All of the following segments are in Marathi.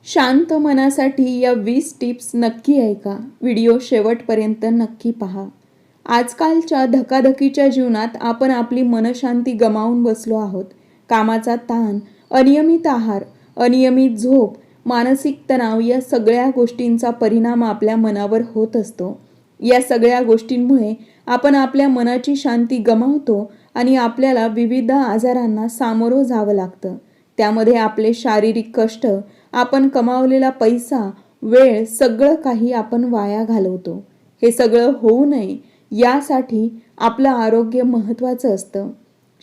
शांत मनासाठी या 20 टिप्स नक्की ऐका. व्हिडिओ शेवटपर्यंत नक्की पहा. आजकालच्या धकाधकीच्या जीवनात आपण आपली मनशांती गमावून बसलो आहोत. कामाचा ताण, अनियमित आहार, अनियमित झोप, मानसिक तणाव या सगळ्या गोष्टींचा परिणाम आपल्या मनावर होत असतो. या सगळ्या गोष्टींमुळे आपण आपल्या मनाची शांती गमावतो आणि आपल्याला विविध आजारांना सामोरं जावं लागतं. त्यामध्ये आपले शारीरिक कष्ट, आपण कमावलेला पैसा, वेळ सगळं काही आपण वाया घालवतो. हे सगळं होऊ नये यासाठी आपलं आरोग्य महत्त्वाचं असतं.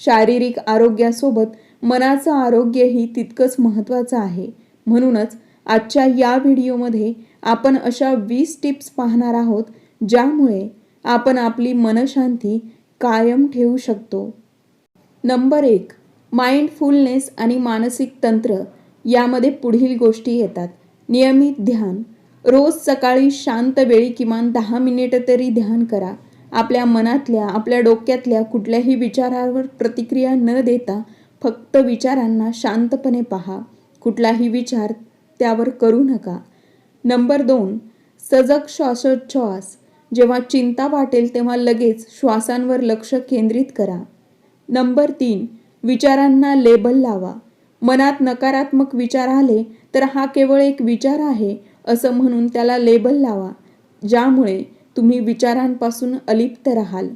शारीरिक आरोग्यासोबत मनाचं आरोग्यही तितकंच महत्त्वाचं आहे. म्हणूनच आजच्या या व्हिडिओमध्ये आपण अशा 20 टिप्स पाहणार आहोत ज्यामुळे आपण आपली मनशांती कायम ठेवू शकतो. नंबर 1. माइंडफुलनेस आणि मानसिक तंत्र यामध्ये पुढील गोष्टी येतात. नियमित ध्यान. रोज सकाळी शांत वेळी किमान 10 मिनिटं तरी ध्यान करा. आपल्या मनातल्या, आपल्या डोक्यातल्या कुठल्याही विचारावर प्रतिक्रिया न देता फक्त विचारांना शांतपणे पहा. कुठलाही विचार त्यावर करू नका. नंबर 2. सजग श्वासोच्छ्वास. जेव्हा चिंता वाटेल तेव्हा लगेच श्वासांवर लक्ष केंद्रित करा. नंबर 3. विचारांना लेबल लावा. मनात नकारात्मक विचार आले तर हा केवळ एक विचार आहे असं म्हणून त्याला लेबल लावा, ज्यामुळे तुम्ही विचारांपासून अलिप्त राहाल.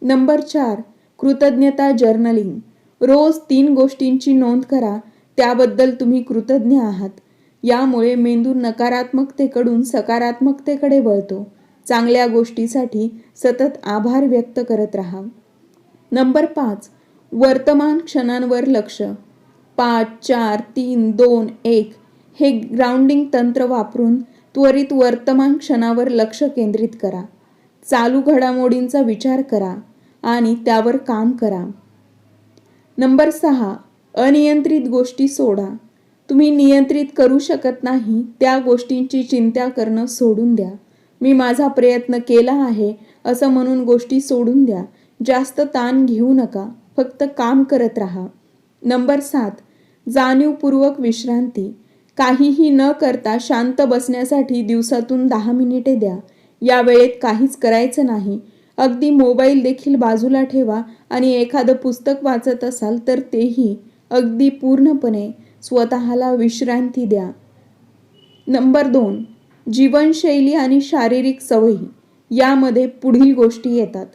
नंबर 4. कृतज्ञता जर्नलिंग. रोज 3 गोष्टींची नोंद करा त्याबद्दल तुम्ही कृतज्ञ आहात. यामुळे मेंदू नकारात्मकतेकडून सकारात्मकतेकडे वळतो. चांगल्या गोष्टीसाठी सतत आभार व्यक्त करत राहा. नंबर 5. वर्तमान क्षणांवर लक्ष. 5, 4, 3, 2, 1 हे ग्राउंडिंग तंत्र वापरून त्वरित वर्तमान क्षणावर लक्ष केंद्रित करा. चालू घडामोडींचा विचार करा आणि त्यावर काम करा. नंबर 6. अनियंत्रित गोष्टी सोडा. तुम्ही नियंत्रित करू शकत नाही त्या गोष्टींची चिंता करणं सोडून द्या. मी माझा प्रयत्न केला आहे असं म्हणून गोष्टी सोडून द्या. जास्त ताण घेऊ नका, फक्त काम करत राहा. नंबर 7. जाणीवपूर्वक विश्रांती. काहीही न करता शांत बसण्यासाठी दिवसातून 10 मिनिटे द्या. या वेळेत काहीच करायचं नाही. अगदी मोबाईल देखील बाजूला ठेवा आणि एखादं पुस्तक वाचत असाल तर तेही. अगदी पूर्णपणे स्वतःला विश्रांती द्या. नंबर 2. जीवनशैली आणि शारीरिक सवयी यामध्ये पुढील गोष्टी येतात.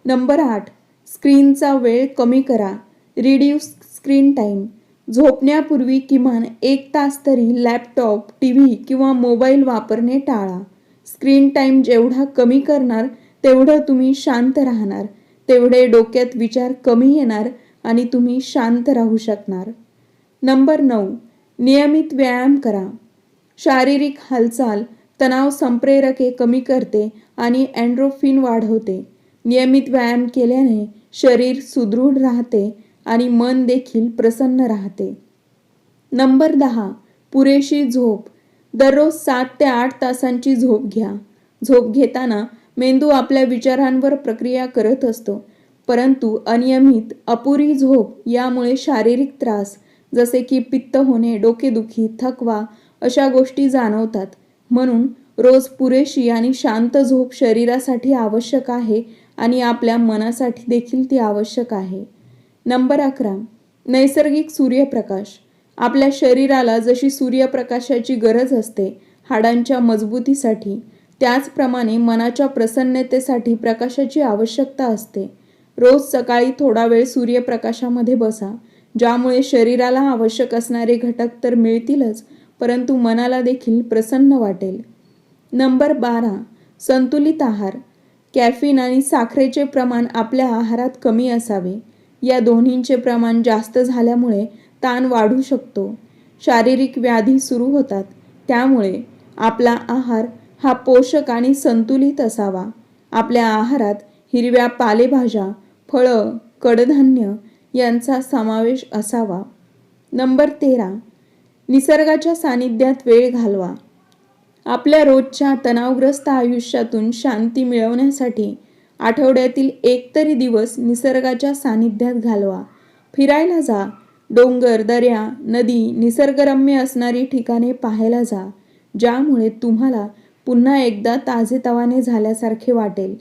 नंबर 8. स्क्रीनचा वेळ कमी करा. Reduce screen time. झोपण्यापूर्वी किमान 1 तास तरी लॅपटॉप, टीव्ही किंवा मोबाईल वापरणे टाळा. स्क्रीन टाईम जेवढा कमी करणार तेवढं तुम्ही शांत राहणार, तेवढे डोक्यात विचार कमी येणार आणि तुम्ही शांत राहू शकणार. नंबर 9. नियमित व्यायाम करा. शारीरिक हालचाल तणाव संप्रेरके कमी करते आणि एंडोर्फिन वाढवते. नियमित व्यायाम केल्याने शरीर सुदृढ राहते आणि मन देखील प्रसन्न राहते. नंबर 10. पुरेशी झोप. दररोज 7 ते 8 तासांची झोप घ्या. झोप घेताना मेंदू आपल्या विचारांवर प्रक्रिया करत असतो, परंतु अनियमित, अपुरी झोप यामुळे शारीरिक त्रास जसे की पित्त होणे, डोकेदुखी, थकवा अशा गोष्टी जाणवतात. म्हणून रोज पुरेशी आणि शांत झोप शरीरासाठी आवश्यक आहे आणि आपल्या मनासाठी देखील ती आवश्यक आहे. नंबर 11. नैसर्गिक सूर्यप्रकाश. आपल्या शरीराला जशी सूर्यप्रकाशाची गरज असते हाडांच्या मजबूतीसाठी, त्याचप्रमाणे मनाच्या प्रसन्नतेसाठी प्रकाशाची आवश्यकता असते. रोज सकाळी थोडा वेळ सूर्यप्रकाशामध्ये बसा, ज्यामुळे शरीराला आवश्यक असणारे घटक तर मिळतीलच, परंतु मनाला देखील प्रसन्न वाटेल. नंबर 12. संतुलित आहार. कॅफीन आणि साखरेचे प्रमाण आपल्या आहारात कमी असावे. या दोन्हींचे प्रमाण जास्त झाल्यामुळे ताण वाढू शकतो. शारीरिक व्याधी सुरू होतात. त्यामुळे आपला आहार हा पोषक आणि संतुलित असावा. आपल्या आहारात हिरव्या पालेभाज्या, फळं, कडधान्य यांचा समावेश असावा. नंबर 13. निसर्गाच्या सानिध्यात वेळ घालवा. आपल्या रोजच्या तणावग्रस्त आयुष्यातून शांती मिळवण्यासाठी आठवड्यातील एक तरी दिवस निसर्गाच्या सानिध्यात घालवा. फिरायला जा, डोंगर, दऱ्या, नदी, निसर्गरम्य असणारी ठिकाणे पाहायला जा, ज्यामुळे तुम्हाला पुन्हा एकदा ताजेतवाने झाल्यासारखे वाटेल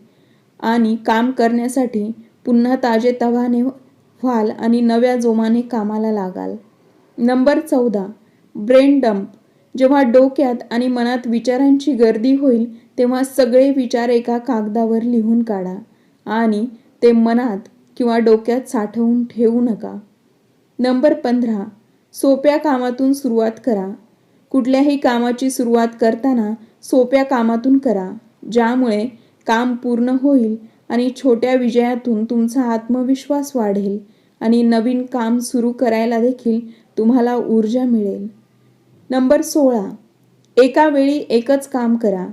आणि काम करण्यासाठी पुन्हा ताजेतवाने व्हाल आणि नव्या जोमाने कामाला लागाल. Number 14, brain dump. जेव्हा डोक्यात आणि मनात विचारांची गर्दी होईल तेव्हा सगळे विचार एका कागदावर लिहून काढा आणि ते मनात किंवा डोक्यात साठवून ठेवू नका. नंबर 15, सोप्या कामातून सुरुवात करा. कुठल्याही कामाची सुरुवात करताना सोप्या कामातून करा, ज्यामुळे काम पूर्ण होईल आणि छोट्या विजयातून तुमचा आत्मविश्वास वाढेल आणि नवीन काम सुरू करायला देखील तुम्हाला ऊर्जा मिळेल. नंबर 16, एका वेळी एकच काम करा.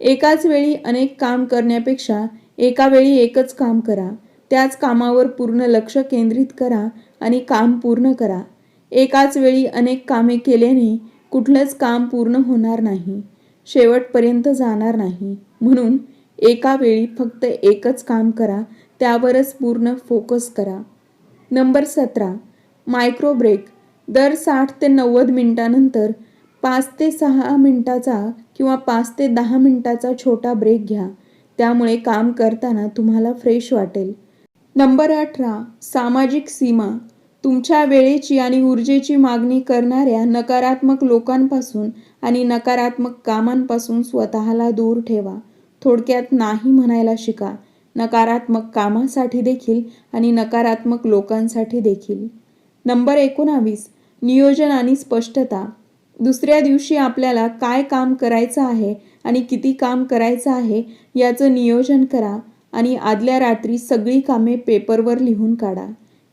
एकाच वेळी अनेक काम करण्यापेक्षा एका वेळी एकच काम करा. त्याच कामावर पूर्ण लक्ष केंद्रित करा आणि काम पूर्ण करा. एकाच वेळी अनेक कामे केल्याने कुठलंच काम पूर्ण होणार नाही, शेवटपर्यंत जाणार नाही. म्हणून एका वेळी फक्त एकच काम करा, त्यावरच पूर्ण फोकस करा. Number 17, micro break. दर 60 ते 90 मिनिटांनंतर 5 ते 6 मिनिटाचा किंवा 5 ते 10 मिनिटाचा छोटा ब्रेक घ्या. त्यामुळे काम करताना तुम्हाला फ्रेश वाटेल. नंबर 18, सामाजिक सीमा. तुमच्या वेळेची आणि ऊर्जेची मागणी करणाऱ्या नकारात्मक लोकांपासून आणि नकारात्मक कामांपासून स्वतःला दूर ठेवा. थोडक्यात नाही म्हणायला शिका, नकारात्मक कामासाठी देखील आणि नकारात्मक लोकांसाठी देखील. नंबर 19, नियोजन आणि स्पष्टता. दुसऱ्या दिवशी आपल्याला काय काम करायचं आहे आणि किती काम करायचं आहे याचं नियोजन करा आणि आदल्या रात्री सगळी कामे पेपरवर लिहून काढा.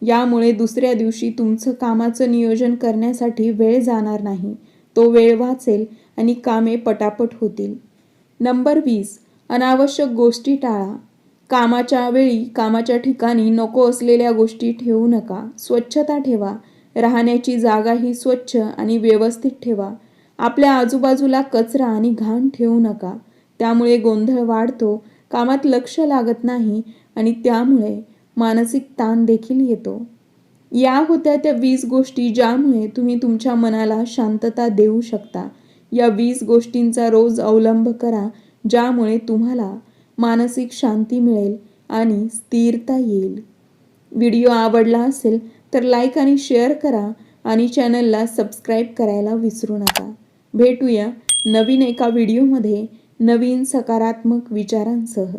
यामुळे दुसऱ्या दिवशी तुमचं कामाचं नियोजन करण्यासाठी वेळ जाणार नाही, तो वेळ वाचेल आणि कामे पटापट होतील. नंबर 20, अनावश्यक गोष्टी टाळा. कामाच्या वेळी कामाच्या ठिकाणी नको असलेल्या गोष्टी ठेवू नका. स्वच्छता ठेवा. राहण्याची जागाही स्वच्छ आणि व्यवस्थित ठेवा. आपल्या आजूबाजूला कचरा आणि घाण ठेवू नका. त्यामुळे गोंधळ वाढतो, कामात लक्ष लागत नाही आणि त्यामुळे मानसिक ताण देखील येतो. या होत्या त्या 20 गोष्टी ज्यामुळे तुम्ही तुमच्या मनाला शांतता देऊ शकता. या 20 गोष्टींचा रोज अवलंब करा, ज्यामुळे तुम्हाला मानसिक शांती मिळेल आणि स्थिरता येईल. व्हिडिओ आवडला असेल तर लाईक आणि शेअर करा आणि चॅनलला सबस्क्राईब करायला विसरू नका. भेटूया नवीन एका व्हिडिओमध्ये नवीन सकारात्मक विचारांसह.